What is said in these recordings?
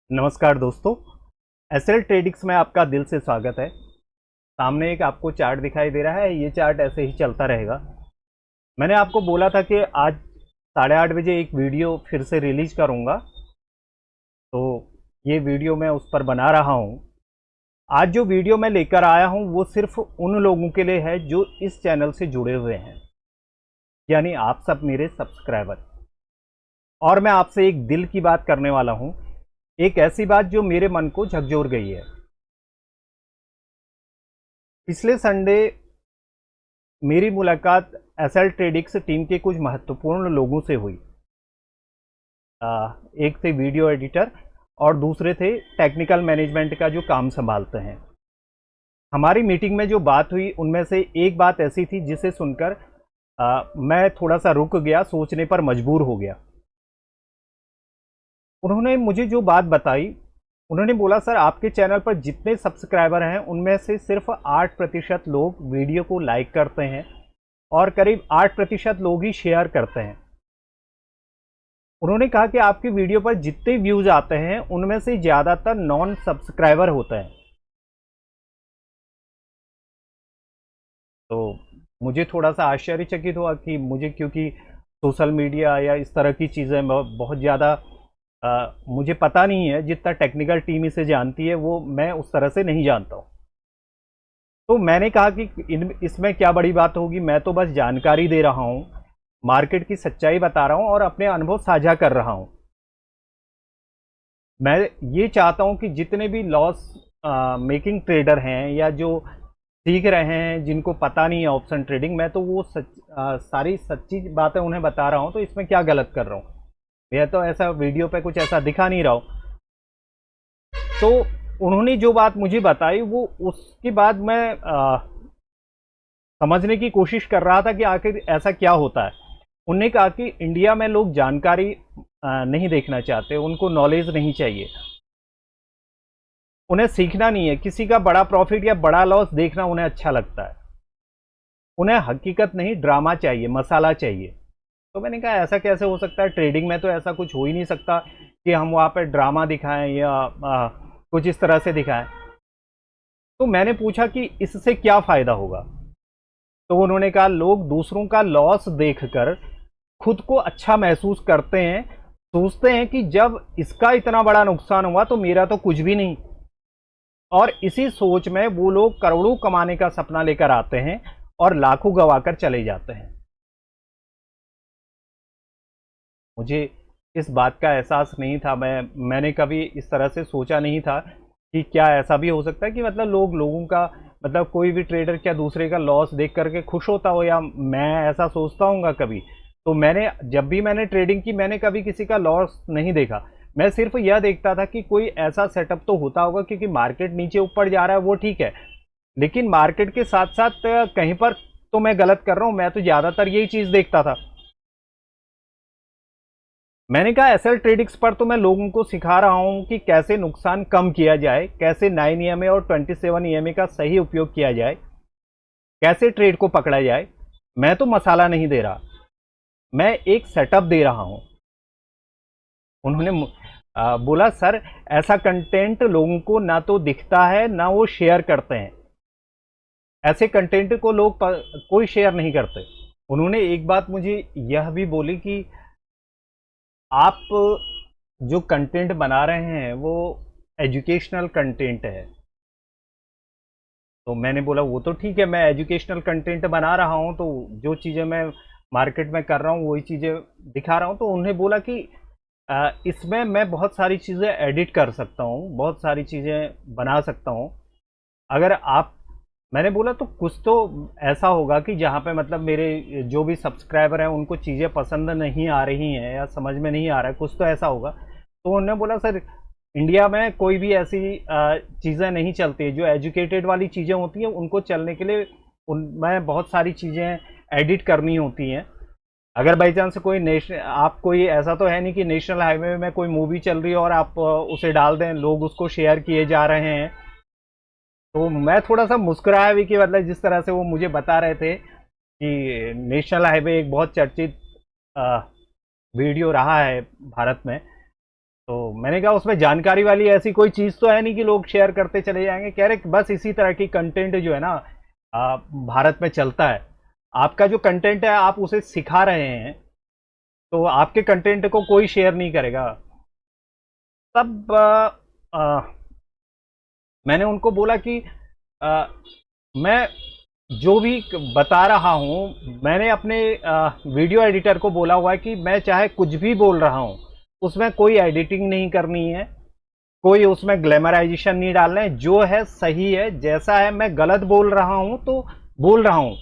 नमस्कार दोस्तों। एसएल ट्रेडिक्स में आपका दिल से स्वागत है। सामने एक आपको चार्ट दिखाई दे रहा है, ये चार्ट ऐसे ही चलता रहेगा। मैंने आपको बोला था कि आज 8:30 बजे एक वीडियो फिर से रिलीज करूंगा, तो ये वीडियो मैं उस पर बना रहा हूं। आज जो वीडियो मैं लेकर आया हूं वो सिर्फ उन लोगों के लिए है जो इस चैनल से जुड़े हुए हैं, यानी आप सब मेरे सब्सक्राइबर। और मैं आपसे एक दिल की बात करने वाला हूं, एक ऐसी बात जो मेरे मन को झकझोर गई है। पिछले संडे मेरी मुलाकात एसएल ट्रेडिक्स टीम के कुछ महत्वपूर्ण लोगों से हुई। एक थे वीडियो एडिटर और दूसरे थे टेक्निकल मैनेजमेंट का जो काम संभालते हैं। हमारी मीटिंग में जो बात हुई उनमें से एक बात ऐसी थी जिसे सुनकर मैं थोड़ा सा रुक गया, सोचने पर मजबूर हो गया। उन्होंने मुझे जो बात बताई, उन्होंने बोला, सर आपके चैनल पर जितने सब्सक्राइबर हैं उनमें से सिर्फ 8% लोग वीडियो को लाइक करते हैं और करीब 8% लोग ही शेयर करते हैं। उन्होंने कहा कि आपकी वीडियो पर जितने व्यूज आते हैं उनमें से ज़्यादातर नॉन सब्सक्राइबर होते हैं। तो मुझे थोड़ा सा आश्चर्यचकित हुआ कि मुझे, क्योंकि सोशल मीडिया या इस तरह की चीज़ें बहुत ज़्यादा मुझे पता नहीं है। जितना टेक्निकल टीम इसे जानती है वो मैं उस तरह से नहीं जानता हूँ। तो मैंने कहा कि इसमें क्या बड़ी बात होगी, मैं तो बस जानकारी दे रहा हूँ, मार्केट की सच्चाई बता रहा हूँ और अपने अनुभव साझा कर रहा हूँ। मैं ये चाहता हूँ कि जितने भी लॉस मेकिंग ट्रेडर हैं या जो सीख रहे हैं, जिनको पता नहीं है ऑप्शन ट्रेडिंग, मैं तो वो सारी सच्ची बातें उन्हें बता रहा हूँ। तो इसमें क्या गलत कर रहा हूँ? मैं तो ऐसा वीडियो पे कुछ ऐसा दिखा नहीं रहा हूँ। तो उन्होंने जो बात मुझे बताई वो उसके बाद मैं समझने की कोशिश कर रहा था कि आखिर ऐसा क्या होता है। उन्होंने कहा कि इंडिया में लोग जानकारी नहीं देखना चाहते, उनको नॉलेज नहीं चाहिए, उन्हें सीखना नहीं है। किसी का बड़ा प्रॉफिट या बड़ा लॉस देखना उन्हें अच्छा लगता है, उन्हें हकीकत नहीं ड्रामा चाहिए, मसाला चाहिए। तो मैंने कहा ऐसा कैसे हो सकता है, ट्रेडिंग में तो ऐसा कुछ हो ही नहीं सकता कि हम वहाँ पे ड्रामा दिखाएं या कुछ इस तरह से दिखाएं। तो मैंने पूछा कि इससे क्या फ़ायदा होगा। तो उन्होंने कहा लोग दूसरों का लॉस देखकर खुद को अच्छा महसूस करते हैं, सोचते हैं कि जब इसका इतना बड़ा नुकसान हुआ तो मेरा तो कुछ भी नहीं। और इसी सोच में वो लोग करोड़ों कमाने का सपना लेकर आते हैं और लाखों गवाकर चले जाते हैं। मुझे इस बात का एहसास नहीं था, मैंने कभी इस तरह से सोचा नहीं था कि क्या ऐसा भी हो सकता है कि मतलब लोगों का, मतलब कोई भी ट्रेडर क्या दूसरे का लॉस देख करके खुश होता हो, या मैं ऐसा सोचता हूँगा कभी। तो मैंने जब भी मैंने ट्रेडिंग की, मैंने कभी किसी का लॉस नहीं देखा। मैं सिर्फ यह देखता था कि कोई ऐसा सेटअप तो होता होगा, क्योंकि मार्केट नीचे ऊपर जा रहा है वो ठीक है, लेकिन मार्केट के साथ साथ कहीं पर तो मैं गलत कर रहा हूँ। मैं तो ज़्यादातर यही चीज़ देखता था। मैंने कहा एसएल ट्रेडिक्स पर तो मैं लोगों को सिखा रहा हूं कि कैसे नुकसान कम किया जाए, कैसे 9 EMA और 27 EMA का सही उपयोग किया जाए, कैसे ट्रेड को पकड़ा जाए। मैं तो मसाला नहीं दे रहा, मैं एक सेटअप दे रहा हूं। उन्होंने बोला, सर ऐसा कंटेंट लोगों को ना तो दिखता है ना वो शेयर करते हैं, ऐसे कंटेंट को लोग कोई शेयर नहीं करते। उन्होंने एक बात मुझे यह भी बोली कि आप जो कंटेंट बना रहे हैं वो एजुकेशनल कंटेंट है। तो मैंने बोला वो तो ठीक है, मैं एजुकेशनल कंटेंट बना रहा हूँ, तो जो चीज़ें मैं मार्केट में कर रहा हूँ वही चीज़ें दिखा रहा हूँ। तो उन्हें बोला कि इसमें मैं बहुत सारी चीज़ें एडिट कर सकता हूँ, बहुत सारी चीज़ें बना सकता हूँ। अगर आप, मैंने बोला तो कुछ तो ऐसा होगा कि जहाँ पे मतलब मेरे जो भी सब्सक्राइबर हैं उनको चीज़ें पसंद नहीं आ रही हैं या समझ में नहीं आ रहा है, कुछ तो ऐसा होगा। तो उन्होंने बोला, सर इंडिया में कोई भी ऐसी चीज़ें नहीं चलती, जो एजुकेटेड वाली चीज़ें होती हैं उनको चलने के लिए उनमें बहुत सारी चीज़ें एडिट करनी होती हैं। अगर बाई चांस कोई आप कोई ऐसा तो है नहीं कि नेशनल हाईवे में कोई मूवी चल रही है और आप उसे डाल दें, लोग उसको शेयर किए जा रहे हैं। तो मैं थोड़ा सा मुस्कुराया भी कि मतलब जिस तरह से वो मुझे बता रहे थे कि नेशनल हाईवे एक बहुत चर्चित अ, वीडियो रहा है भारत में। तो मैंने कहा उसमें जानकारी वाली ऐसी कोई चीज़ तो है नहीं कि लोग शेयर करते चले जाएंगे। कह रहे कि बस इसी तरह की कंटेंट जो है ना भारत में चलता है। आपका जो कंटेंट है आप उसे सिखा रहे हैं, तो आपके कंटेंट को कोई शेयर नहीं करेगा। तब मैंने उनको बोला कि आ, मैं जो भी बता रहा हूँ, मैंने अपने वीडियो एडिटर को बोला हुआ है कि मैं चाहे कुछ भी बोल रहा हूँ उसमें कोई एडिटिंग नहीं करनी है, कोई उसमें ग्लैमराइजेशन नहीं डालना है, जो है सही है जैसा है। मैं गलत बोल रहा हूँ तो बोल रहा हूँ,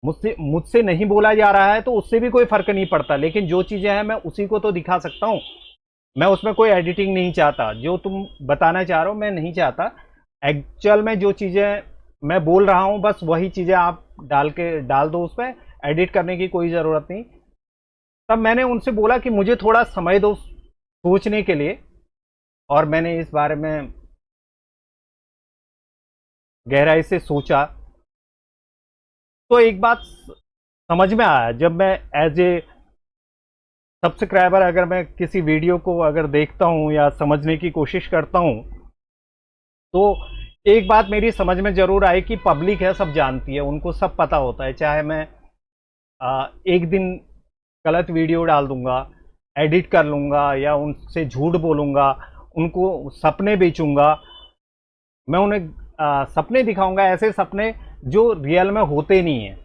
मुझसे मुझसे नहीं बोला जा रहा है तो उससे भी कोई फर्क नहीं पड़ता, लेकिन जो चीज़ें हैं मैं उसी को तो दिखा सकता हूँ। मैं उसमें कोई एडिटिंग नहीं चाहता, जो तुम बताना चाह रहे हो मैं नहीं चाहता। एक्चुअल में जो चीज़ें मैं बोल रहा हूँ बस वही चीज़ें आप डाल दो उस पर, एडिट करने की कोई ज़रूरत नहीं। तब मैंने उनसे बोला कि मुझे थोड़ा समय दो सोचने के लिए, और मैंने इस बारे में गहराई से सोचा। तो एक बात समझ में आया, जब मैं एज ए सब्सक्राइबर अगर मैं किसी वीडियो को अगर देखता हूँ या समझने की कोशिश करता हूँ, तो एक बात मेरी समझ में ज़रूर आई कि पब्लिक है, सब जानती है, उनको सब पता होता है। चाहे मैं एक दिन गलत वीडियो डाल दूंगा, एडिट कर लूंगा या उनसे झूठ बोलूंगा, उनको सपने बेचूंगा, मैं उन्हें सपने दिखाऊंगा, ऐसे सपने जो रियल में होते नहीं हैं।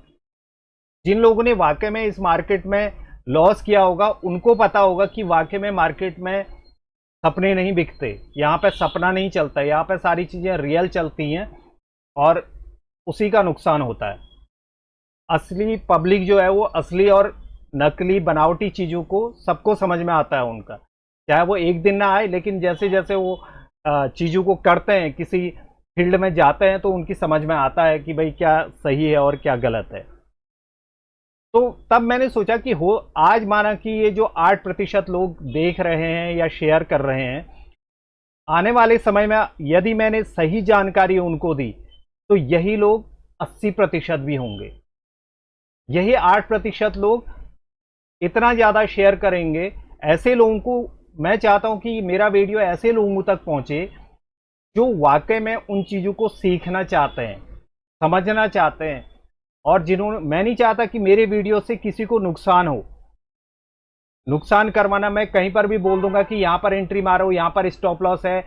जिन लोगों ने वाकई में इस मार्केट में लॉस किया होगा उनको पता होगा कि वाकई में मार्केट में सपने नहीं बिकते, यहाँ पे सपना नहीं चलता, यहाँ पे सारी चीज़ें रियल चलती हैं और उसी का नुकसान होता है। असली पब्लिक जो है वो असली और नकली बनावटी चीज़ों को सबको समझ में आता है उनका, चाहे वो एक दिन ना आए, लेकिन जैसे जैसे वो चीज़ों को करते हैं, किसी फील्ड में जाते हैं, तो उनकी समझ में आता है कि भाई क्या सही है और क्या गलत है। तो तब मैंने सोचा कि हो आज माना कि ये जो 8% लोग देख रहे हैं या शेयर कर रहे हैं, आने वाले समय में यदि मैंने सही जानकारी उनको दी तो यही लोग 80% भी होंगे। यही 8% लोग इतना ज़्यादा शेयर करेंगे। ऐसे लोगों को मैं चाहता हूं कि मेरा वीडियो ऐसे लोगों तक पहुंचे जो वाकई में उन चीज़ों को सीखना चाहते हैं, समझना चाहते हैं, और जिन्होंने, मैं नहीं चाहता कि मेरे वीडियो से किसी को नुकसान हो। नुकसान करवाना, मैं कहीं पर भी बोल दूंगा कि यहां पर एंट्री मारो, यहां पर स्टॉप लॉस है,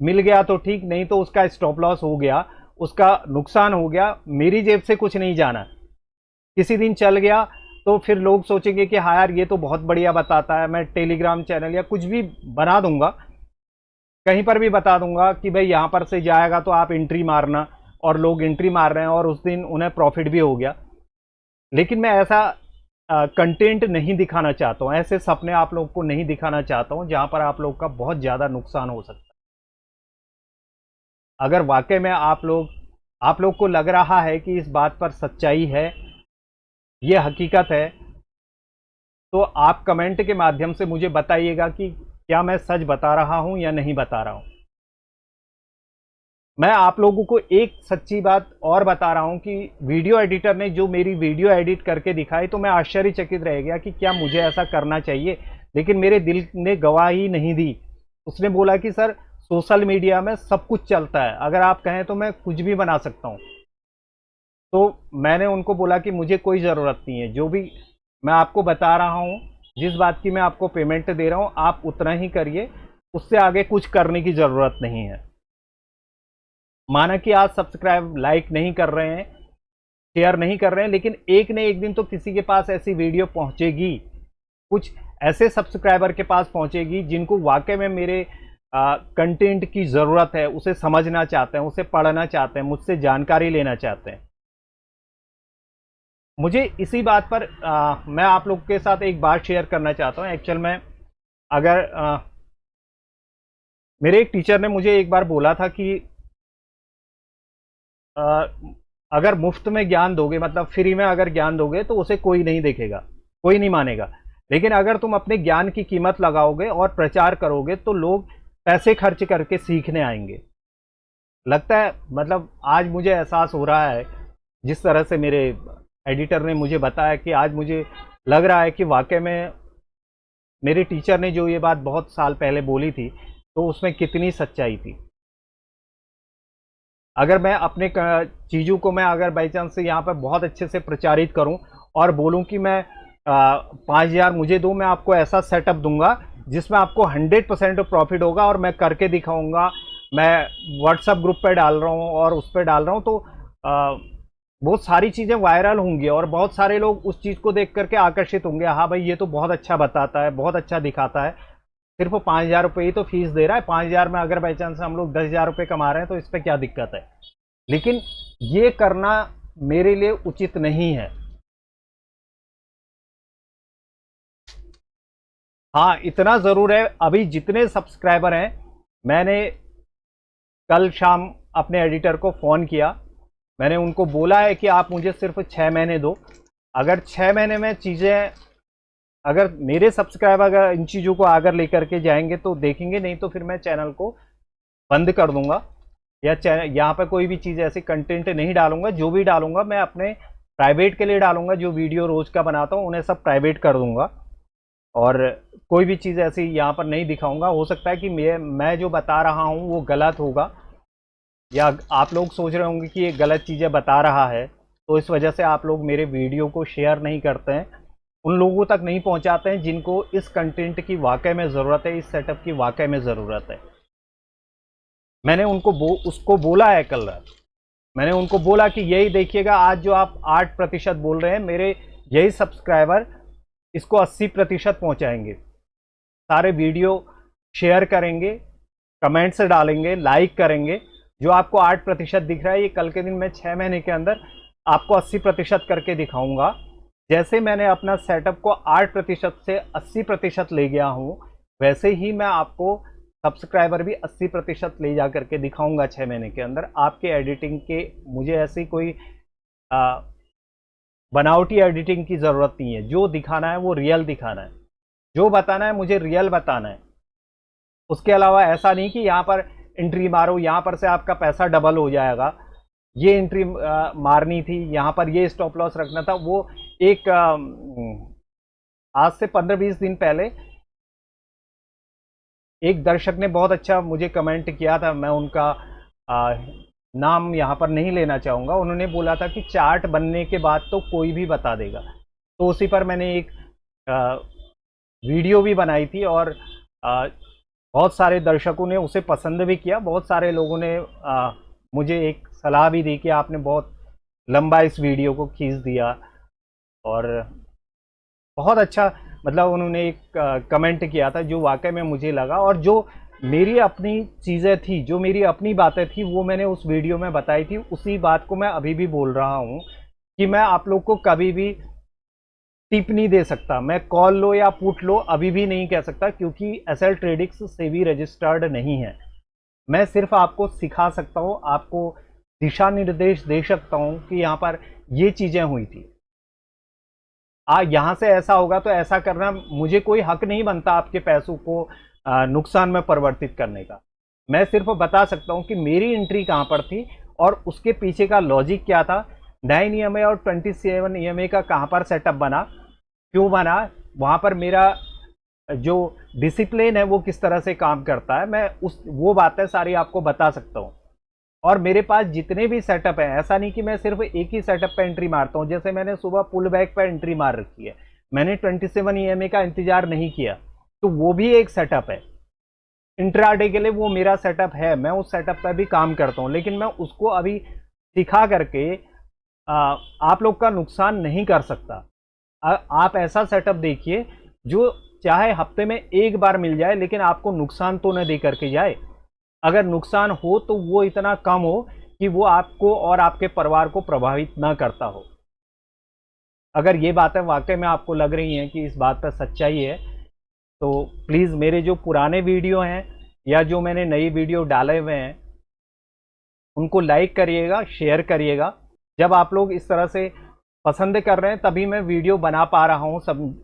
मिल गया तो ठीक, नहीं तो उसका स्टॉप लॉस हो गया, उसका नुकसान हो गया, मेरी जेब से कुछ नहीं जाना। किसी दिन चल गया तो फिर लोग सोचेंगे कि हाँ यार ये तो बहुत बढ़िया बताता है, मैं टेलीग्राम चैनल या कुछ भी बना दूंगा, कहीं पर भी बता दूंगा कि भाई यहां पर से जाएगा तो आप एंट्री मारना, और लोग एंट्री मार रहे हैं और उस दिन उन्हें प्रॉफिट भी हो गया। लेकिन मैं ऐसा कंटेंट नहीं दिखाना चाहता हूँ, ऐसे सपने आप लोग को नहीं दिखाना चाहता हूँ जहां पर आप लोग का बहुत ज़्यादा नुकसान हो सकता है। अगर वाकई में आप लोग को लग रहा है कि इस बात पर सच्चाई है, ये हकीकत है, तो आप कमेंट के माध्यम से मुझे बताइएगा कि क्या मैं सच बता रहा हूं या नहीं बता रहा हूं। मैं आप लोगों को एक सच्ची बात और बता रहा हूं कि वीडियो एडिटर ने जो मेरी वीडियो एडिट करके दिखाई, तो मैं आश्चर्यचकित रह गया कि क्या मुझे ऐसा करना चाहिए, लेकिन मेरे दिल ने गवाही नहीं दी। उसने बोला कि सर सोशल मीडिया में सब कुछ चलता है, अगर आप कहें तो मैं कुछ भी बना सकता हूं। तो मैंने उनको बोला कि मुझे कोई ज़रूरत नहीं है, जो भी मैं आपको बता रहा हूँ, जिस बात की मैं आपको पेमेंट दे रहा हूँ आप उतना ही करिए, उससे आगे कुछ करने की ज़रूरत नहीं है। माना कि आज सब्सक्राइब लाइक नहीं कर रहे हैं, शेयर नहीं कर रहे हैं, लेकिन एक न एक दिन तो किसी के पास ऐसी वीडियो पहुंचेगी, कुछ ऐसे सब्सक्राइबर के पास पहुंचेगी जिनको वाकई में मेरे कंटेंट की ज़रूरत है, उसे समझना चाहते हैं, उसे पढ़ना चाहते हैं, मुझसे जानकारी लेना चाहते हैं। मुझे इसी बात पर मैं आप लोग के साथ एक बात शेयर करना चाहता हूँ। एक्चुअल में अगर मेरे एक टीचर ने मुझे एक बार बोला था कि अ, अगर मुफ्त में ज्ञान दोगे, मतलब फ्री में अगर ज्ञान दोगे, तो उसे कोई नहीं देखेगा, कोई नहीं मानेगा। लेकिन अगर तुम अपने ज्ञान की कीमत लगाओगे और प्रचार करोगे तो लोग पैसे खर्च करके सीखने आएंगे। लगता है, मतलब आज मुझे एहसास हो रहा है, जिस तरह से मेरे एडिटर ने मुझे बताया, कि आज मुझे लग रहा है कि वाकई में मेरे टीचर ने जो ये बात बहुत साल पहले बोली थी, तो उसमें कितनी सच्चाई थी। अगर मैं अपने चीज़ों को मैं अगर बाई चांस से यहाँ पर बहुत अच्छे से प्रचारित करूँ और बोलूँ कि मैं 5,000 मुझे दो, मैं आपको ऐसा सेटअप दूंगा जिसमें आपको 100% प्रॉफिट होगा और मैं करके दिखाऊंगा, मैं व्हाट्सएप ग्रुप पे डाल रहा हूँ और उस पर डाल रहा हूँ, तो बहुत सारी चीज़ें वायरल होंगी और बहुत सारे लोग उस चीज़ को देख करके आकर्षित होंगे। हाँ भाई, ये तो बहुत अच्छा बताता है, बहुत अच्छा दिखाता है, सिर्फ 5,000 रुपये ही तो फीस दे रहा है, 5,000 में अगर बाई चांस हम लोग 10,000 रुपये कमा रहे हैं तो इस पर क्या दिक्कत है। लेकिन ये करना मेरे लिए उचित नहीं है। हाँ, इतना ज़रूर है, अभी जितने सब्सक्राइबर हैं, मैंने कल शाम अपने एडिटर को फ़ोन किया, मैंने उनको बोला है कि आप मुझे सिर्फ 6 महीने दो, अगर 6 महीने में चीज़ें, अगर मेरे सब्सक्राइबर अगर इन चीज़ों को आगे लेकर के जाएंगे तो देखेंगे, नहीं तो फिर मैं चैनल को बंद कर दूंगा, या यहाँ पर कोई भी चीज़ ऐसी कंटेंट नहीं डालूंगा। जो भी डालूंगा मैं अपने प्राइवेट के लिए डालूंगा, जो वीडियो रोज़ का बनाता हूँ उन्हें सब प्राइवेट कर दूंगा, और कोई भी चीज़ ऐसी यहाँ पर नहीं दिखाऊंगा। हो सकता है कि मैं जो बता रहा हूँ वो गलत होगा, या आप लोग सोच रहे होंगे कि ये गलत चीज़ें बता रहा है, तो इस वजह से आप लोग मेरे वीडियो को शेयर नहीं करते हैं, उन लोगों तक नहीं पहुंचाते हैं जिनको इस कंटेंट की वाकई में ज़रूरत है, इस सेटअप की वाकई में ज़रूरत है। मैंने उनको उसको बोला है कल रात, मैंने उनको बोला कि यही देखिएगा, आज जो आप 8% बोल रहे हैं, मेरे यही सब्सक्राइबर इसको 80% पहुंचाएंगे, सारे वीडियो शेयर करेंगे, कमेंट्स डालेंगे, लाइक करेंगे। जो आपको 8% दिख रहा है, ये कल के दिन मैं 6 महीने के अंदर आपको 80% करके दिखाऊंगा। जैसे मैंने अपना सेटअप को 8% से 80% ले गया हूँ, वैसे ही मैं आपको सब्सक्राइबर भी 80% ले जा करके दिखाऊंगा 6 महीने के अंदर। आपके एडिटिंग के मुझे ऐसी कोई आ, बनावटी एडिटिंग की ज़रूरत नहीं है। जो दिखाना है वो रियल दिखाना है, जो बताना है मुझे रियल बताना है। उसके अलावा ऐसा नहीं कि यहाँ पर एंट्री मारो, यहाँ पर से आपका पैसा डबल हो जाएगा, ये एंट्री मारनी थी, यहाँ पर ये स्टॉप लॉस रखना था। वो एक आज से 15-20 दिन पहले एक दर्शक ने बहुत अच्छा मुझे कमेंट किया था, मैं उनका नाम यहाँ पर नहीं लेना चाहूँगा। उन्होंने बोला था कि चार्ट बनने के बाद तो कोई भी बता देगा, तो उसी पर मैंने एक वीडियो भी बनाई थी, और बहुत सारे दर्शकों ने उसे पसंद भी किया। बहुत सारे लोगों ने मुझे एक सलाह भी दी कि आपने बहुत लंबा इस वीडियो को खींच दिया, और बहुत अच्छा, मतलब उन्होंने एक कमेंट किया था जो वाकई में मुझे लगा, और जो मेरी अपनी चीज़ें थी, जो मेरी अपनी बातें थी, वो मैंने उस वीडियो में बताई थी। उसी बात को मैं अभी भी बोल रहा हूँ कि मैं आप लोग को कभी भी टिप नहीं दे सकता, मैं कॉल लो या पुट लो अभी भी नहीं कह सकता, क्योंकि एसएल ट्रेडिक्स सेबी रजिस्टर्ड नहीं है। मैं सिर्फ आपको सिखा सकता हूँ, आपको दिशा निर्देश दे सकता हूँ कि यहाँ पर ये चीज़ें हुई थी, यहाँ से ऐसा होगा तो ऐसा करना। मुझे कोई हक नहीं बनता आपके पैसों को नुकसान में परिवर्तित करने का। मैं सिर्फ बता सकता हूँ कि मेरी एंट्री कहाँ पर थी और उसके पीछे का लॉजिक क्या था, 9 ईएमए और 27 ईएमए का कहाँ पर सेटअप बना, क्यों बना, वहाँ पर मेरा जो डिसिप्लिन है वो किस तरह से काम करता है, मैं वो बातें सारी आपको बता सकता हूँ। और मेरे पास जितने भी सेटअप है, ऐसा नहीं कि मैं सिर्फ एक ही सेटअप पे एंट्री मारता हूँ। जैसे मैंने सुबह पुल बैक पर एंट्री मार रखी है, मैंने 27 ईएमए का इंतजार नहीं किया, तो वो भी एक सेटअप है। इंट्राडे के लिए वो मेरा सेटअप है, मैं उस सेटअप पर भी काम करता हूँ, लेकिन मैं उसको अभी सिखा करके आप लोग का नुकसान नहीं कर सकता। आप ऐसा सेटअप देखिए जो चाहे हफ्ते में एक बार मिल जाए, लेकिन आपको नुकसान तो न दे करके जाए। अगर नुकसान हो तो वो इतना कम हो कि वो आपको और आपके परिवार को प्रभावित ना करता हो। अगर ये बातें वाकई में आपको लग रही हैं कि इस बात पर सच्चाई है, तो प्लीज़ मेरे जो पुराने वीडियो हैं या जो मैंने नई वीडियो डाले हुए हैं उनको लाइक करिएगा, शेयर करिएगा। जब आप लोग इस तरह से पसंद कर रहे हैं तभी मैं वीडियो बना पा रहा हूँ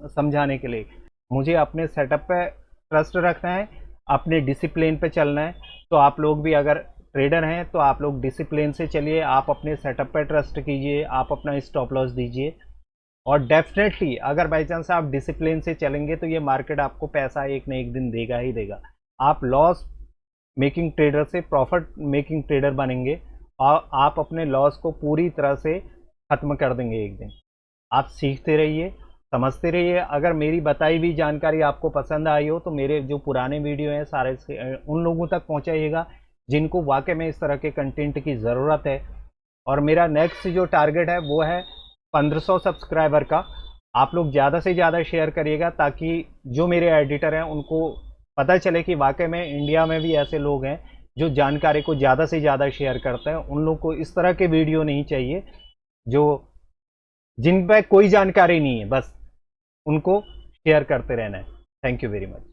समझाने के लिए। मुझे अपने सेटअप पे ट्रस्ट रखना है, अपने डिसिप्लिन पे चलना है। तो आप लोग भी अगर ट्रेडर हैं तो आप लोग डिसिप्लिन से चलिए, आप अपने सेटअप पे ट्रस्ट कीजिए, आप अपना स्टॉप लॉस दीजिए। और डेफिनेटली अगर बाई चांस आप डिसिप्लिन से चलेंगे तो ये मार्केट आपको पैसा एक न एक दिन देगा ही देगा। आप लॉस मेकिंग ट्रेडर से प्रॉफिट मेकिंग ट्रेडर बनेंगे और आप अपने लॉस को पूरी तरह से खत्म कर देंगे एक दिन। आप सीखते रहिए, समझते रहिए। अगर मेरी बताई हुई जानकारी आपको पसंद आई हो तो मेरे जो पुराने वीडियो हैं सारे से उन लोगों तक पहुंचाइएगा जिनको वाकई में इस तरह के कंटेंट की ज़रूरत है। और मेरा नेक्स्ट जो टारगेट है वो है 1500 सब्सक्राइबर का। आप लोग ज़्यादा से ज़्यादा शेयर करिएगा ताकि जो मेरे एडिटर हैं उनको पता चले कि वाकई में इंडिया में भी ऐसे लोग हैं जो जानकारी को ज़्यादा से ज़्यादा शेयर करते हैं। उन लोग को इस तरह के वीडियो नहीं चाहिए जो जिन पर कोई जानकारी नहीं है, बस उनको शेयर करते रहना है। Thank you very much.